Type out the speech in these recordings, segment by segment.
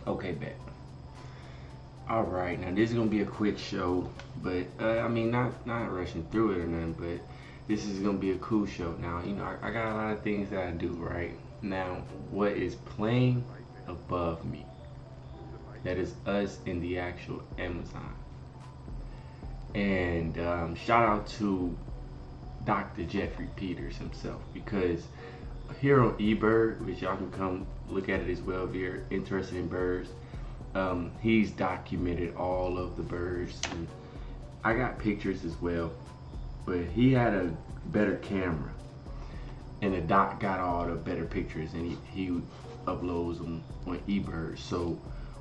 Okay, bet. All right, now this is gonna be a quick show, but I mean not rushing through it or nothing, but this is gonna be a cool show. Now I got a lot of things that I do right now. What is playing above me? That is us in the actual Amazon. And shout out to Dr. Jeffrey Peters himself because here on eBird, which y'all can come look at it as well if you're interested in birds. He's documented all of the birds. And I got pictures as well, but he had a better camera, and the doc got all the better pictures, and he uploads them on eBird so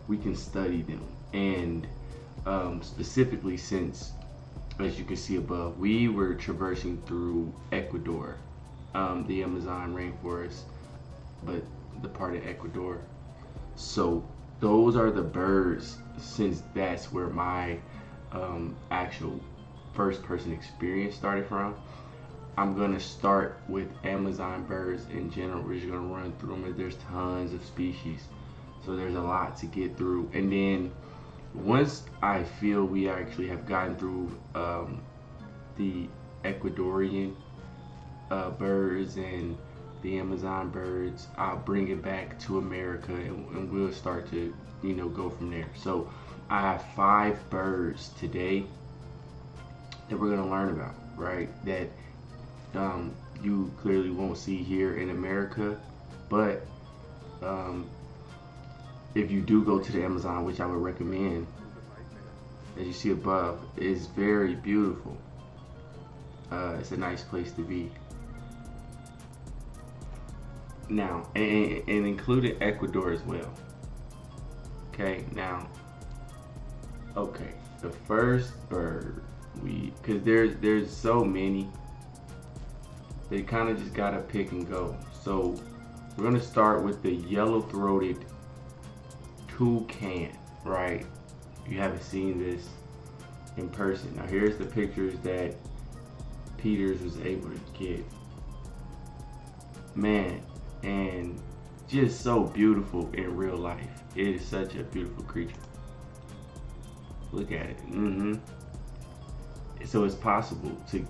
we can study them. And specifically, since as you can see above, we were traversing through Ecuador, the Amazon rainforest, but the part of Ecuador. So those are the birds, since that's where my actual first person experience started from. I'm gonna start with Amazon birds in general. We're just gonna run through them. There's tons of species, so there's a lot to get through. And then once I feel we actually have gotten through the Ecuadorian birds and the Amazon birds, I'll bring it back to America, and we'll start to go from there. So I have 5 birds today that we're gonna learn about, right? That you clearly won't see here in America, but um, if you do go to the Amazon, which I would recommend, as you see above, is very beautiful. It's a nice place to be. Now, and including Ecuador as well. Okay, now, okay, the first bird because there's so many, they kind of just gotta pick and go. So we're gonna start with the yellow-throated toucan, right? You haven't seen this in person. Now here's the pictures that Peters was able to get. Man, and just so beautiful in real life. It is such a beautiful creature. Look at it. So it's possible to,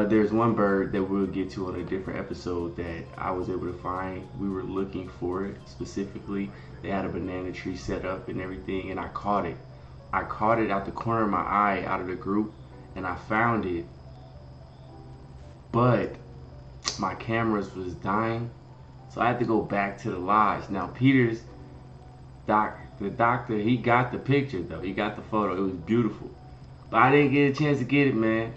there's one bird that we'll get to on a different episode that I was able to find. We were looking for it specifically. They had a banana tree set up and everything, and I caught it. I caught it out the corner of my eye out of the group, and I found it. But my cameras was dying, so I had to go back to the lodge. Now Peters, the doctor, he got the picture though. He got the photo. It was beautiful. But I didn't get a chance to get it, man.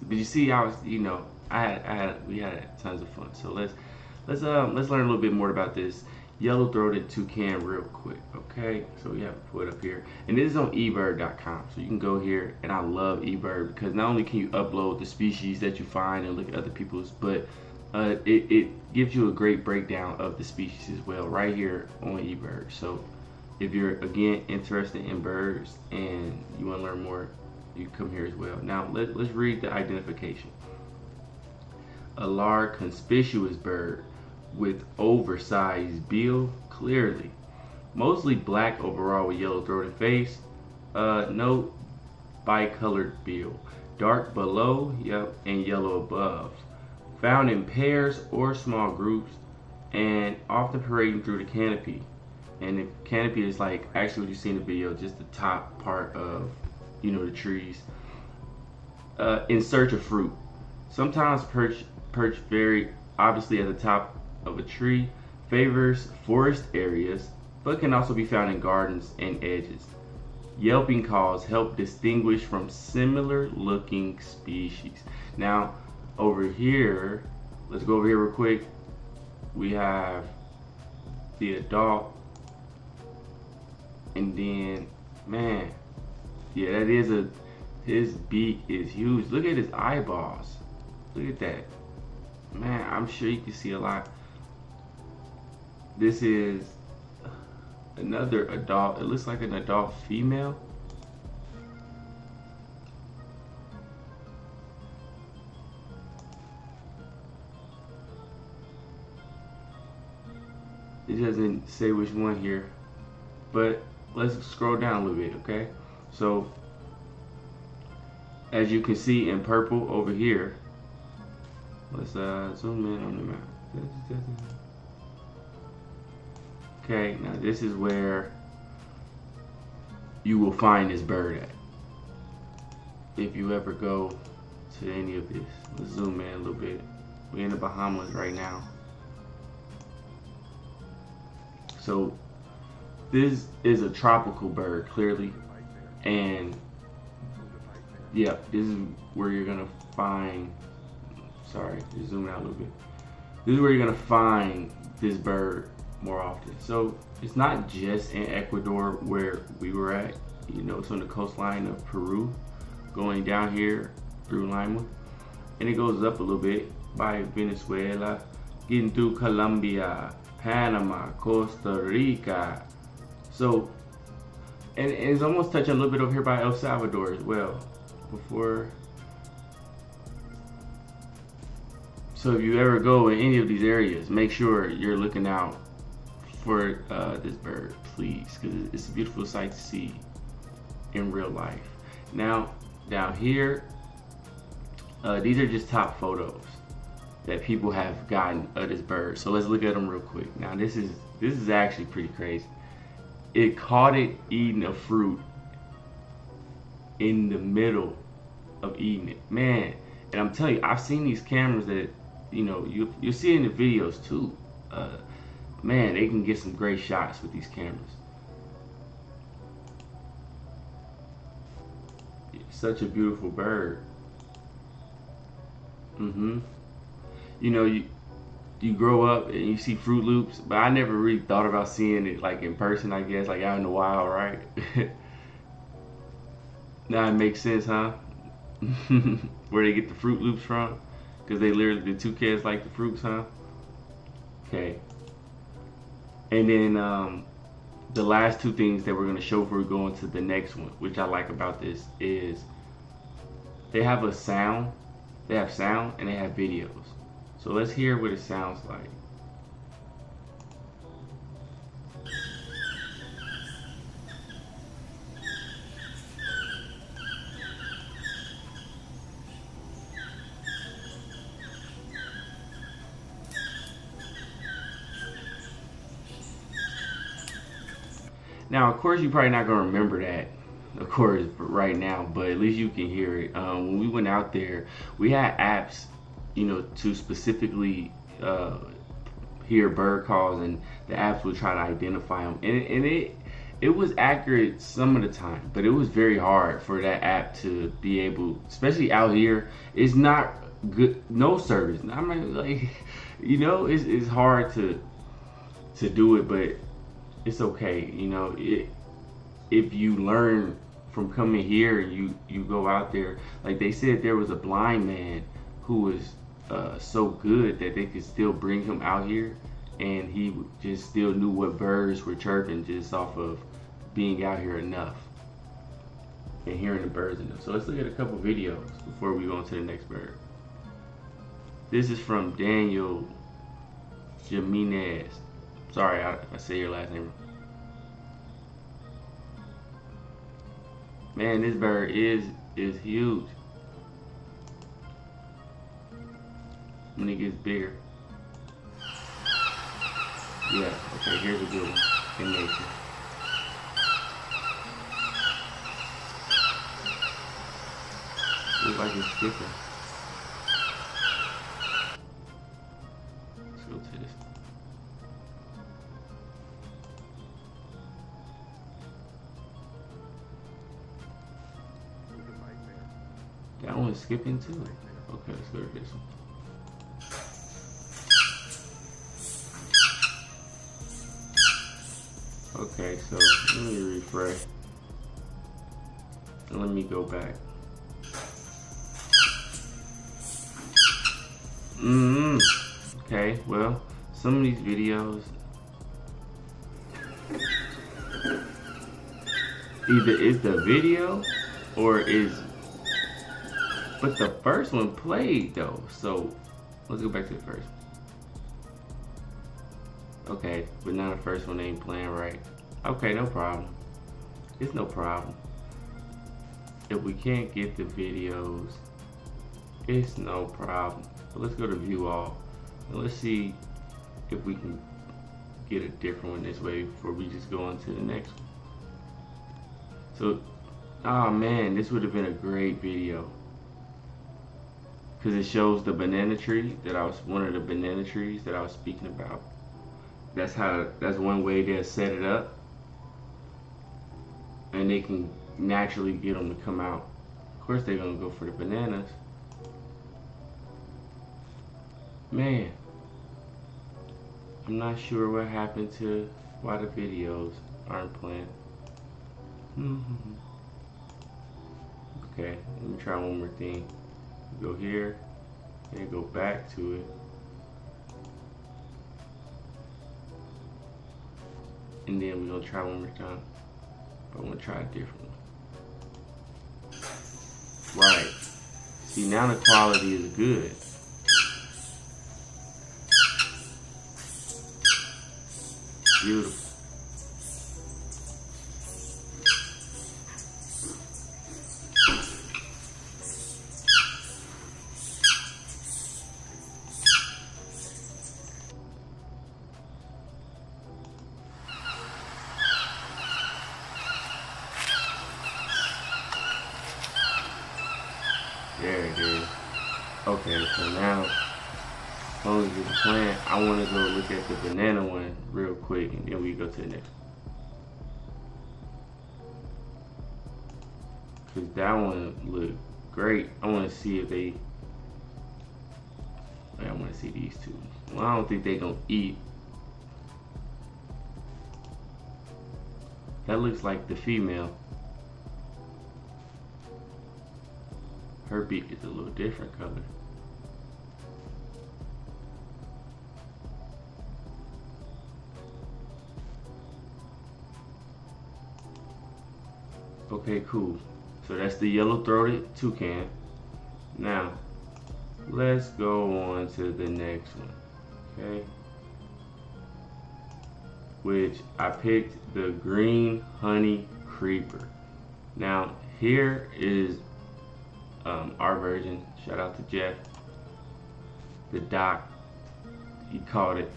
But you see, I was, we had tons of fun. So let's learn a little bit more about this yellow-throated toucan real quick, okay? So we have it put up here, and this is on eBird.com. So you can go here, and I love eBird because not only can you upload the species that you find and look at other people's, but it gives you a great breakdown of the species as well right here on eBird. So if you're again interested in birds and you want to learn more, you come here as well. Now let's read the identification. A large conspicuous bird with oversized bill, clearly. Mostly black overall with yellow-throated face. No bicolored bill. Dark below, and yellow above. Found in pairs or small groups, and often parading through the canopy. And the canopy is like actually what you see in the video, just the top part of the trees. In search of fruit. Sometimes perch very obviously at the top of a tree. Favors forest areas, but can also be found in gardens and edges. Yelping calls help distinguish from similar looking species. Now over here, let's go over here real quick. We have the adult, and then man, yeah, that is his beak is huge. Look at his eyeballs. Look at that. Man, I'm sure you can see a lot. This is another adult. It looks like an adult female. It doesn't say which one here. But let's scroll down a little bit, okay? So as you can see in purple over here, let's zoom in on the map. Okay, now this is where you will find this bird at. If you ever go to any of this, let's zoom in a little bit. We're in the Bahamas right now. So this is a tropical bird, clearly, and yeah, this is where you're gonna find, sorry, just zoom out a little bit. This is where you're gonna find this bird more often. So it's not just in Ecuador where we were at, you know, it's on the coastline of Peru, going down here through Lima, and it goes up a little bit by Venezuela, getting through Colombia, Panama, Costa Rica. So, and it's almost touching a little bit over here by El Salvador as well. Before, so if you ever go in any of these areas, make sure you're looking out for this bird, please, because it's a beautiful sight to see in real life. Now, down here, these are just top photos that people have gotten of this bird. So let's look at them real quick. Now this is actually pretty crazy. It caught it eating a fruit in the middle of eating it, man. And I'm telling you, I've seen these cameras that, you know, you see in the videos too. Man, they can get some great shots with these cameras. It's such a beautiful bird. You know, you grow up and you see Fruit Loops, but I never really thought about seeing it like in person, I guess, like out in the wild, right? Now it makes sense, huh? Where they get the Fruit Loops from, because they literally, the toucans like the fruits, huh? Okay. And then the last two things that we're going to show before we go into the next one, which I like about this, is they have a sound. They have sound and they have videos. So let's hear what it sounds like. Now, of course, you're probably not going to remember that, of course, right now, but at least you can hear it. When we went out there, we had apps, you know, to specifically hear bird calls, and the apps would try to identify them. And it was accurate some of the time, but it was very hard for that app to be able, especially out here, it's not good, no service. I mean, like, you know, it's hard to do it, but it's okay, you know. If you learn from coming here, you go out there, like they said, there was a blind man who was so good that they could still bring him out here, and he just still knew what birds were chirping just off of being out here enough and hearing the birds enough. So let's look at a couple videos before we go on to the next bird. This is from Daniel Jimenez. Sorry, I say your last name. Man, this bird is huge. When it gets bigger. Yeah, okay, here's a good one in nature. Looks like it's skipping. Let's go to this. That one's skipping too. Okay, let's go to this one. Okay, so let me refresh. And let me go back. Okay, well, some of these videos, either is the video or is, but the first one played though. So let's go back to the first one. Okay, but now the first one ain't playing right. Okay, no problem. It's no problem. If we can't get the videos, it's no problem. But let's go to view all. And let's see if we can get a different one this way before we just go on to the next one. So, oh man, this would have been a great video. Because it shows the banana tree one of the banana trees that I was speaking about. That's one way they'll set it up. And they can naturally get them to come out. Of course they're gonna go for the bananas. Man, I'm not sure what happened to why the videos aren't playing. Okay, let me try one more thing. Go here and go back to it. And then we're gonna try one more time. But I'm gonna try a different one. Right. See, now the quality is good. Beautiful. There it is. Okay, so now, as long as it's playing, I want to go look at the banana one real quick, and then we go to the next one. Because that one looked great. I want to see if they... I want to see these two. Well, I don't think they're going to eat. That looks like the female. Her beak is a little different color. Okay, cool. So that's the yellow-throated toucan. Now, let's go on to the next one. Okay. Which I picked the green honey creeper. Now, here is our version. Shout out to Jeff. The doc, he called it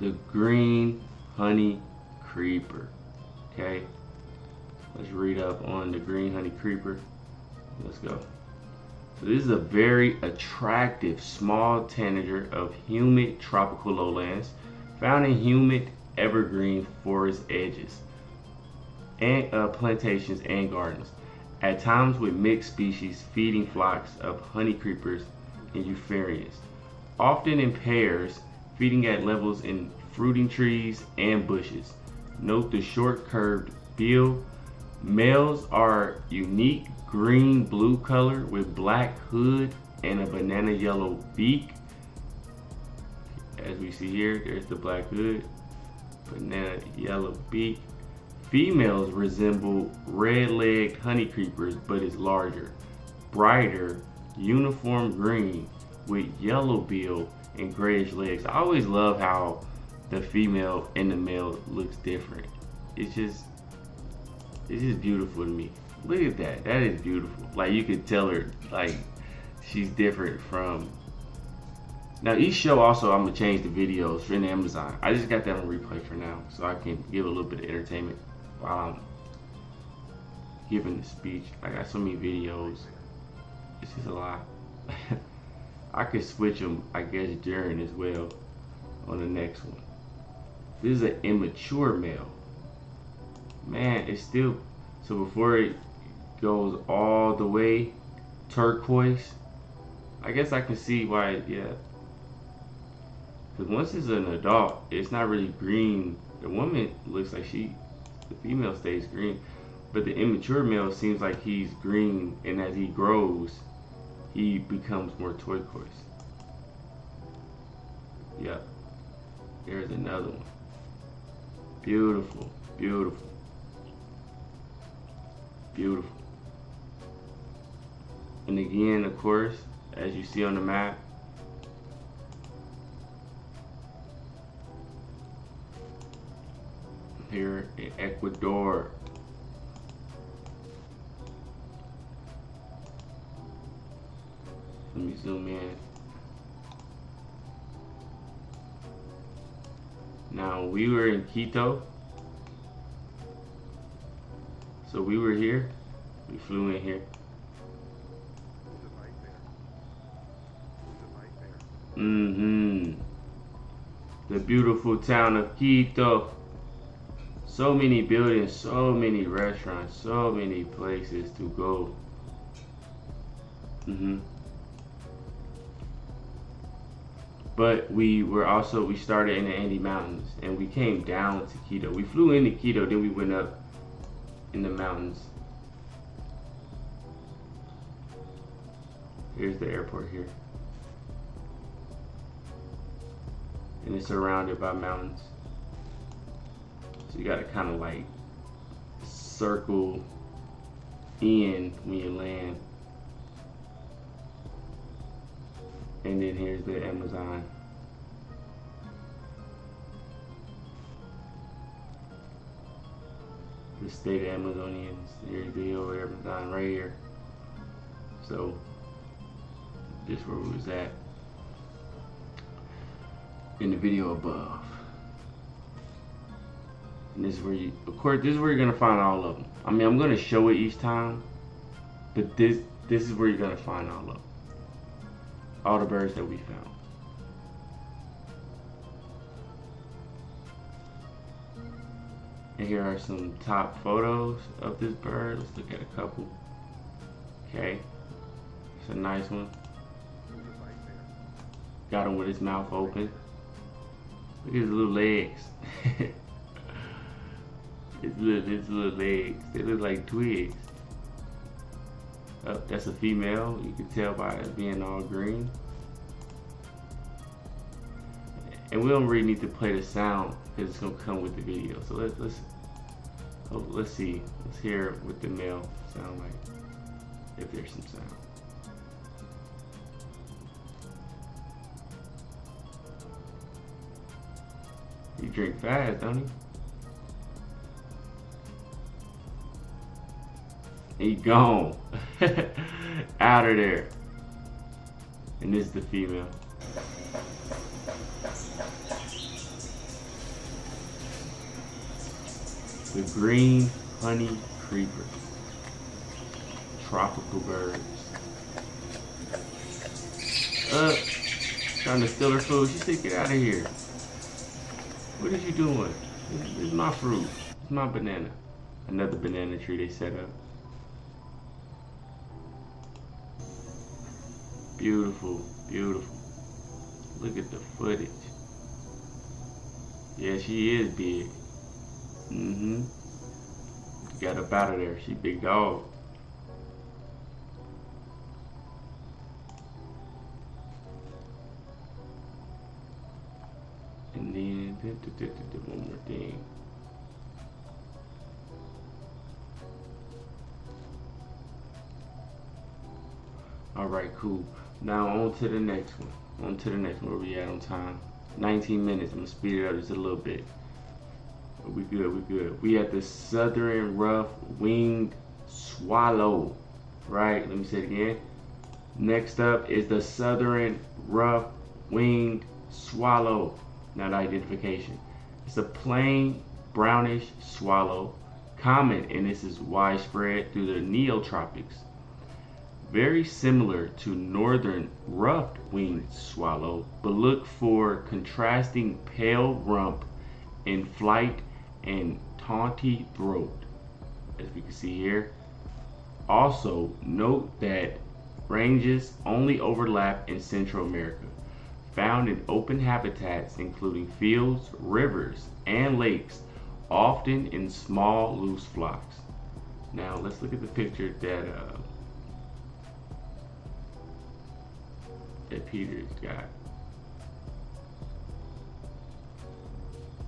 the green honey creeper. Okay, let's read up on the green honey creeper. Let's go. So this is a very attractive small tanager of humid tropical lowlands, found in humid evergreen forest edges and plantations and gardens. At times with mixed species, feeding flocks of honey creepers and euphorbiums, often in pairs, feeding at levels in fruiting trees and bushes. Note the short curved bill. Males are unique green-blue color with black hood and a banana yellow beak. As we see here, there's the black hood, banana yellow beak. Females resemble red-legged honey creepers, but is larger, brighter, uniform green with yellow bill and grayish legs. I always love how the female and the male looks different. It's just beautiful to me. Look at that. That is beautiful. Like, you could tell her, like, she's different from... Now, each show also, I'm going to change the videos in Amazon. I just got that on replay for now, so I can give a little bit of entertainment while I'm giving the speech. I got so many videos. It's just a lot. I could switch them, I guess, during as well on the next one. This is an immature male. Man, it's still... So before it goes all the way turquoise, I guess I can see why, yeah. Because once it's an adult, it's not really green. The woman looks like the female stays green. But the immature male seems like he's green, and as he grows, he becomes more turquoise. Yep. There's another one. Beautiful, beautiful, beautiful. And again, of course, as you see on the map, here in Ecuador. Let me zoom in. Now we were in Quito. So we were here. We flew in here. The beautiful town of Quito. So many buildings, so many restaurants, so many places to go. But we started in the Andes Mountains and we came down to Quito. We flew into Quito, then we went up in the mountains. Here's the airport here. And it's surrounded by mountains. So you gotta kind of like circle in when you land. And then here's the Amazon. The state of Amazonians. Here's the hill of Amazon right here. So this is where we was at in the video above. And this is where you, of course, this is where you're gonna find all of them. I mean, I'm gonna show it each time, but this is where you're gonna find all of them. All the birds that we found. And here are some top photos of this bird. Let's look at a couple. Okay, it's a nice one. Got him with his mouth open. Look at his little legs. his little legs. They look like twigs. Oh, that's a female. You can tell by it being all green. And we don't really need to play the sound because it's gonna come with the video. So let's see. Let's hear what the male sound like. If there's some sound. He drink fast, don't he? He gone. Out of there. And this is the female. The green honey creeper. Tropical birds. Trying to steal her food. She said, get out of here. What is you doing? This is my fruit. It's my banana. Another banana tree they set up. Beautiful, beautiful. Look at the footage. Yeah, she is big. Got up out of there. She big dog. And then one more thing. All right, cool. Now on to the next one. On to the next one. Where we at on time? 19 minutes. I'm gonna speed it up just a little bit. We good, we good. We at the southern rough-winged swallow. Right, let me say it again. Next up is the southern rough-winged swallow. Now the identification. It's a plain brownish swallow, common and this is widespread through the neotropics. Very similar to northern rough-winged swallow, but look for contrasting pale rump in flight and tawny throat, as we can see here. Also, note that ranges only overlap in Central America, found in open habitats including fields, rivers, and lakes, often in small, loose flocks. Now, let's look at the picture that Peter's got.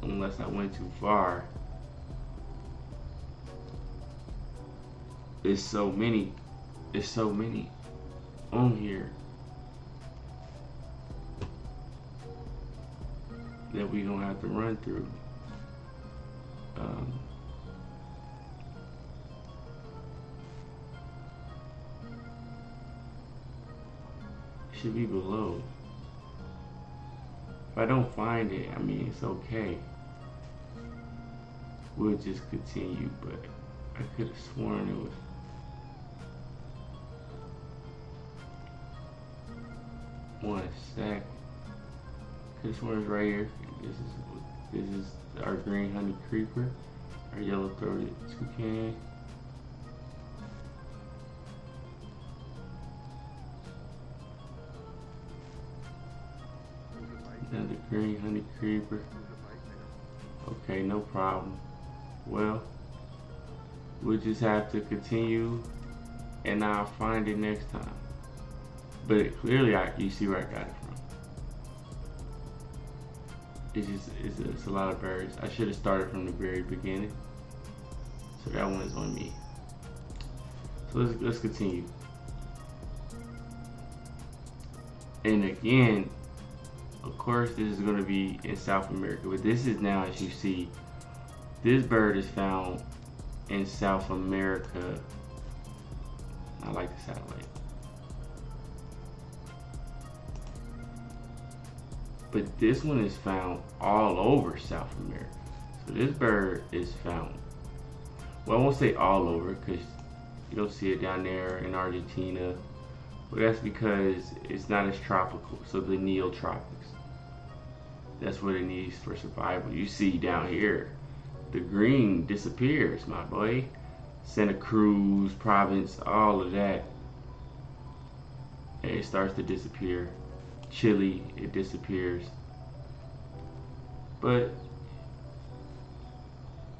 Unless I went too far. There's so many on here that we gonna have to run through. should be below. If I don't find it, I mean, it's okay. We'll just continue, but I could have sworn it was. One sec. Could have sworn it's right here. This is our green honey creeper, our yellow-throated toucan. Another green honey creeper. Okay, no problem. Well, we'll just have to continue, and I'll find it next time. But clearly, you see where I got it from. It's a lot of birds. I should have started from the very beginning. So that one is on me. So let's continue. And again, of course, this is going to be in South America, but this is now, as you see, this bird is found in South America. I like the satellite. But this one is found all over South America. So this bird is found, well, I won't say all over because you don't see it down there in Argentina, but that's because it's not as tropical. So the neotropics, that's what it needs for survival. You see down here, the green disappears, my boy. Santa Cruz province, all of that, it starts to disappear. Chile, it disappears. But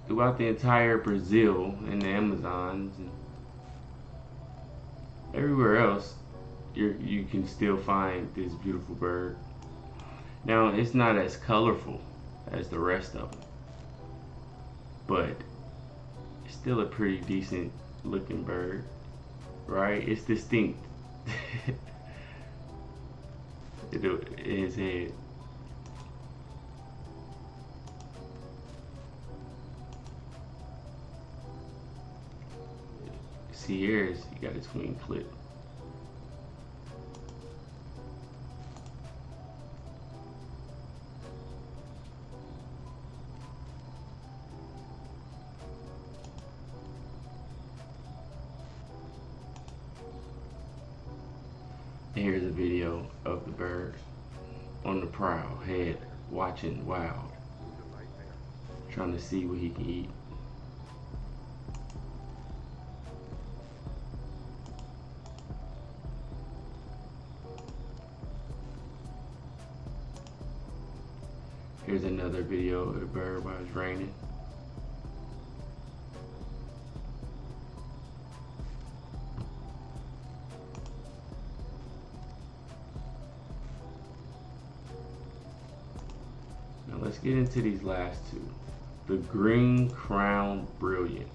throughout the entire Brazil and the Amazons and everywhere else, you can still find this beautiful bird. Now, it's not as colorful as the rest of them, but it's still a pretty decent looking bird, right? It's distinct. In his head. See, here's, you got his wing clip. And here's a video of the bird on the prowl, head watching wild, trying to see what he can eat. Here's another video of the bird while it's raining. Now let's get into these last two. The green crown brilliant.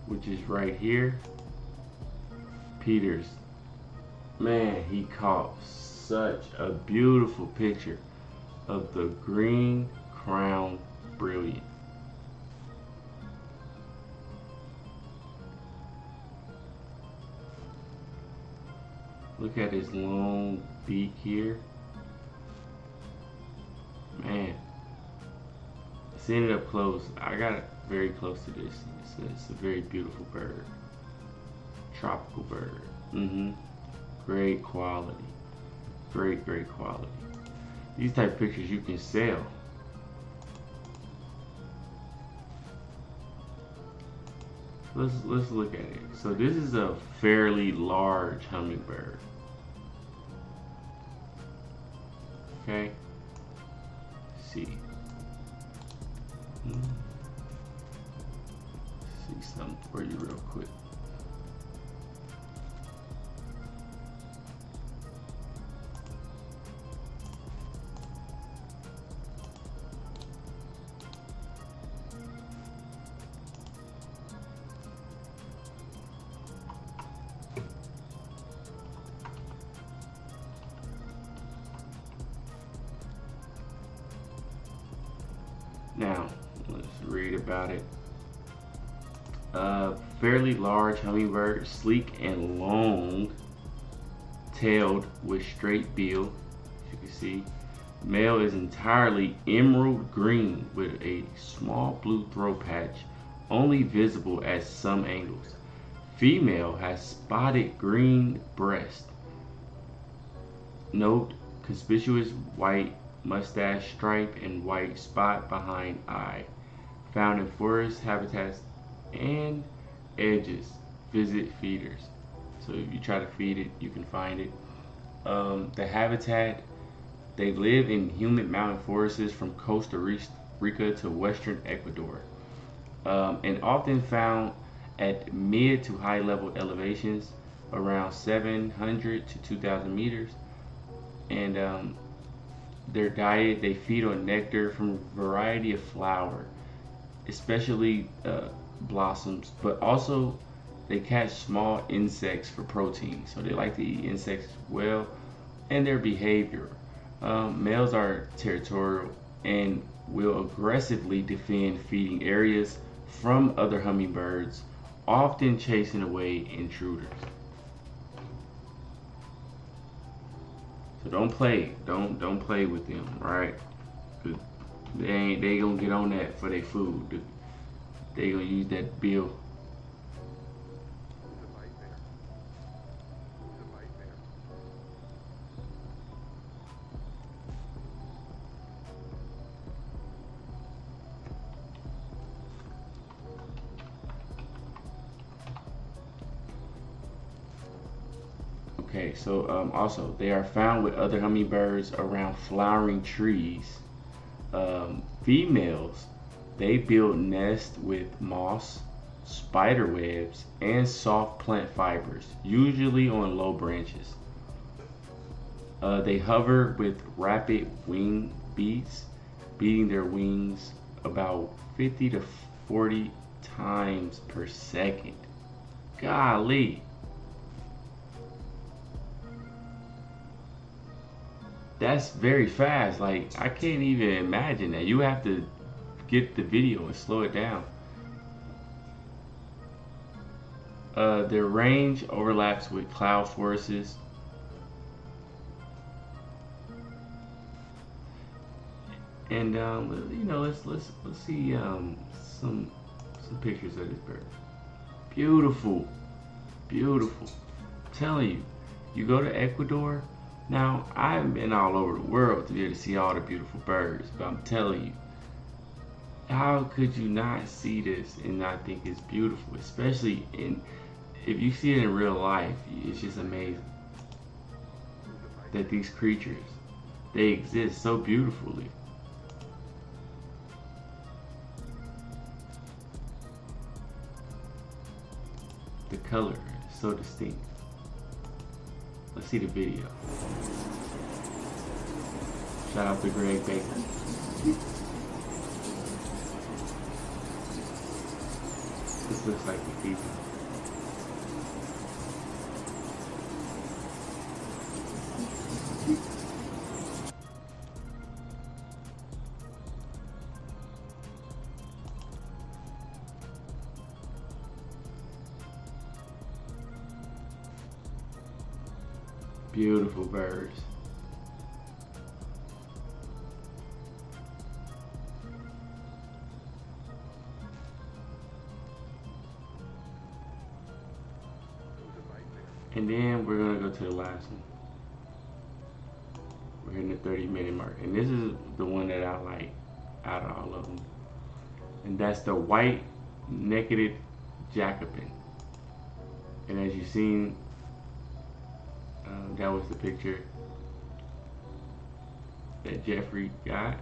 Which is right here. Peters, man, he caught such a beautiful picture of the green crown brilliant. Look at his long beak here. Man, seeing it up close, I got it very close to this. It's a very beautiful bird. Tropical bird. Great quality. Great quality. These type of pictures you can sell. Let's look at it. So this is a fairly large hummingbird. Okay. Let's see. See something for you real quick. Now, let's read about it. Fairly large hummingbird, sleek and long-tailed with straight bill, as you can see. Male is entirely emerald green with a small blue throat patch, only visible at some angles. Female has spotted green breast. Note conspicuous white mustache stripe and white spot behind eye. Found in forest habitats and edges. Visit feeders. So if you try to feed it, you can find it. The habitat, they live in humid mountain forests from Costa Rica to western Ecuador, and often found at mid to high level elevations around 700 to 2,000 meters. And their diet, they feed on nectar from a variety of flower, especially blossoms, but also they catch small insects for protein. So they like to eat insects as well. And their behavior, males are territorial and will aggressively defend feeding areas from other hummingbirds, often chasing away intruders. So don't play with them, right? 'Cause they gonna get on that for their food. They gonna use that bill. Okay, so also they are found with other hummingbirds around flowering trees. Females, they build nests with moss, spider webs, and soft plant fibers, usually on low branches. They hover with rapid wing beats, beating their wings about 50 to 40 times per second. Golly. That's very fast. Like, I can't even imagine that. You have to get the video and slow it down. Their range overlaps with cloud forests. And you know, let's see some pictures of this bird. Beautiful, beautiful. I'm telling you, you go to Ecuador. Now, I haven't been all over the world to be able to see all the beautiful birds, but I'm telling you, how could you not see this and not think it's beautiful? Especially if you see it in real life, it's just amazing that these creatures, they exist so beautifully. The color is so distinct. Let's see the video. Shout out to Greg Baker. This looks like the fever. Beautiful birds. And then we're gonna go to the last one. We're hitting the 30-minute mark. And this is the one that I like out of all of them. And that's the white-necked jacobin. And as you've seen, that was the picture that Jeffrey got.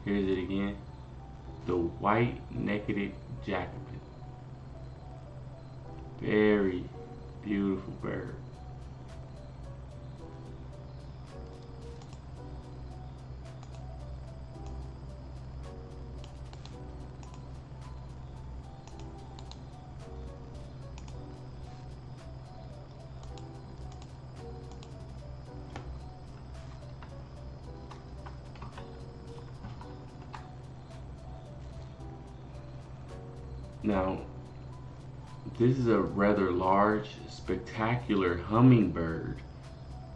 Here's it again. The white-necked jacobin. Very beautiful bird. Now, this is a rather large, spectacular hummingbird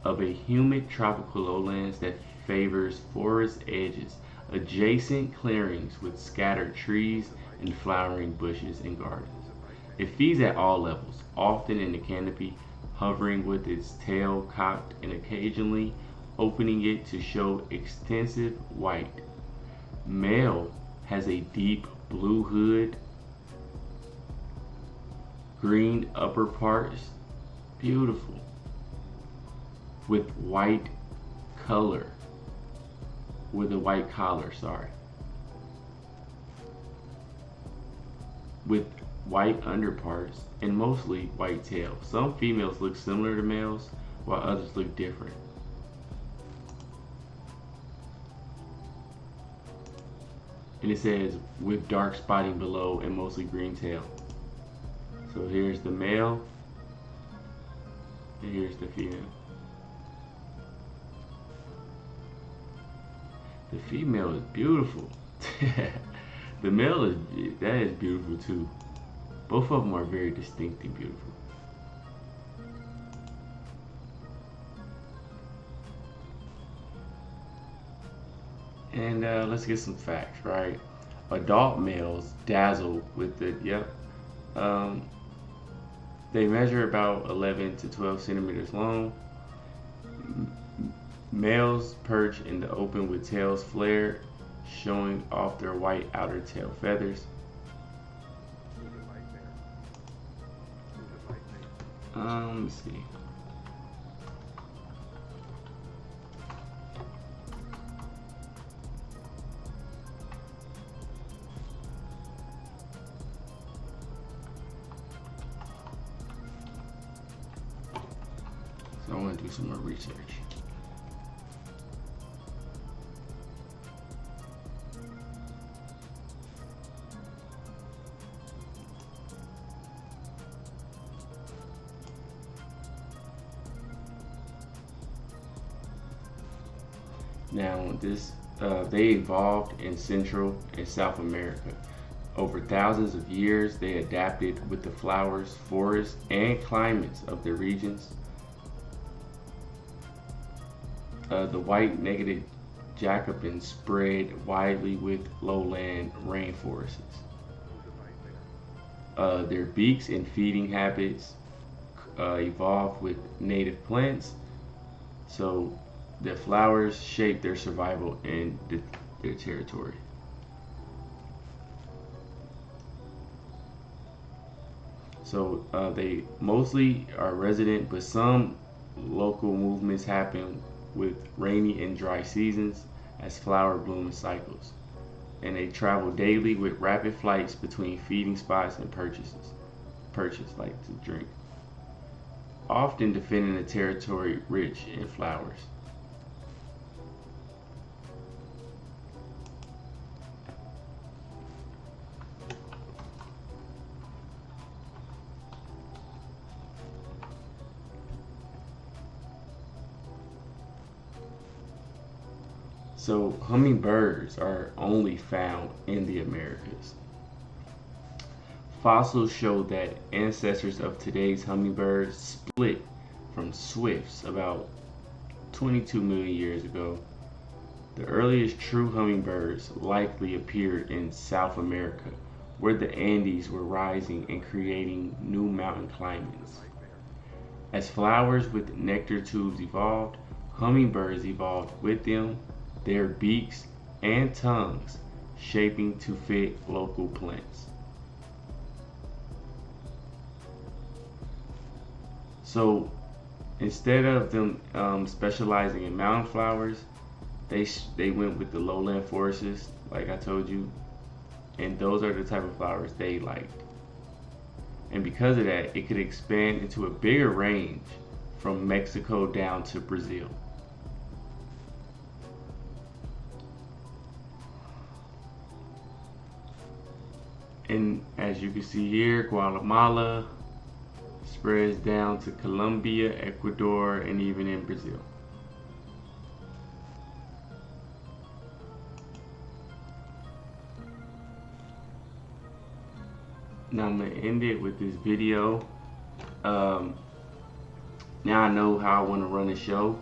of a humid tropical lowlands that favors forest edges, adjacent clearings with scattered trees and flowering bushes and gardens. It feeds at all levels, often in the canopy, hovering with its tail cocked and occasionally opening it to show extensive white. Male has a deep blue hood, green upper parts, beautiful, with white color, with a white collar, sorry, with white underparts and mostly white tail. Some females look similar to males, while others look different. And it says with dark spotting below and mostly green tail. So here's the male, and here's the female. The female is beautiful. The male is beautiful too. Both of them are very distinct and beautiful. And let's get some facts, right? Adult males dazzle with the, um, they measure about 11 to 12 centimeters long. Males perch in the open with tails flared, showing off their white outer tail feathers. Let me see. So I want to do some more research. Now, they evolved in Central and South America. Over thousands of years, they adapted with the flowers, forests, and climates of their regions. The white-necked jacobin spread widely with lowland rainforests. Their beaks and feeding habits evolved with native plants, so the flowers shape their survival in their territory. So they mostly are resident, but some local movements happen with rainy and dry seasons as flower bloom cycles. And they travel daily with rapid flights between feeding spots and perches like to drink, often defending a territory rich in flowers. So hummingbirds are only found in the Americas. Fossils show that ancestors of today's hummingbirds split from swifts about 22 million years ago. The earliest true hummingbirds likely appeared in South America, where the Andes were rising and creating new mountain climates. As flowers with nectar tubes evolved, hummingbirds evolved with them, their beaks and tongues shaping to fit local plants. So instead of them specializing in mountain flowers, they went with the lowland forests, like I told you, and those are the type of flowers they liked. And because of that, it could expand into a bigger range from Mexico down to Brazil. And as you can see here, Guatemala spreads down to Colombia, Ecuador, and even in Brazil. Now I'm gonna end it with this video. Um, Now I know how I want to run a show.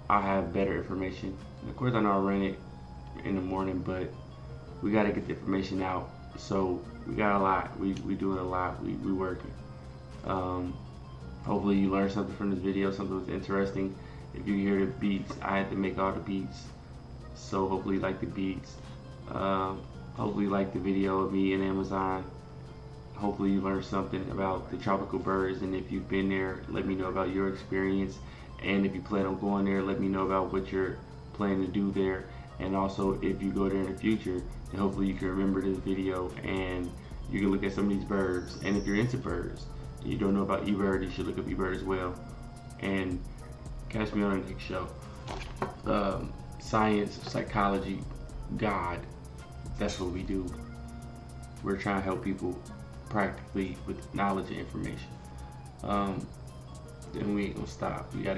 I have better information. Of course, I know I run it in the morning, but we got to get the information out. So we got a lot. We doing a lot. We working. Um, Hopefully you learned something from this video, something was interesting. If you hear the beats, I had to make all the beats. So hopefully you like the beats. Hopefully you like the video of me in Amazon. Hopefully you learned something about the tropical birds, and if you've been there, let me know about your experience. And if you plan on going there, let me know about what you're planning to do there. And also, if you go there in the future, then hopefully you can remember this video and you can look at some of these birds. And if you're into birds, and you don't know about eBird, you should look up eBird as well. And catch me on the next show. Science, psychology, God, that's what we do. We're trying to help people practically with knowledge and information. Then we ain't gonna stop. We gotta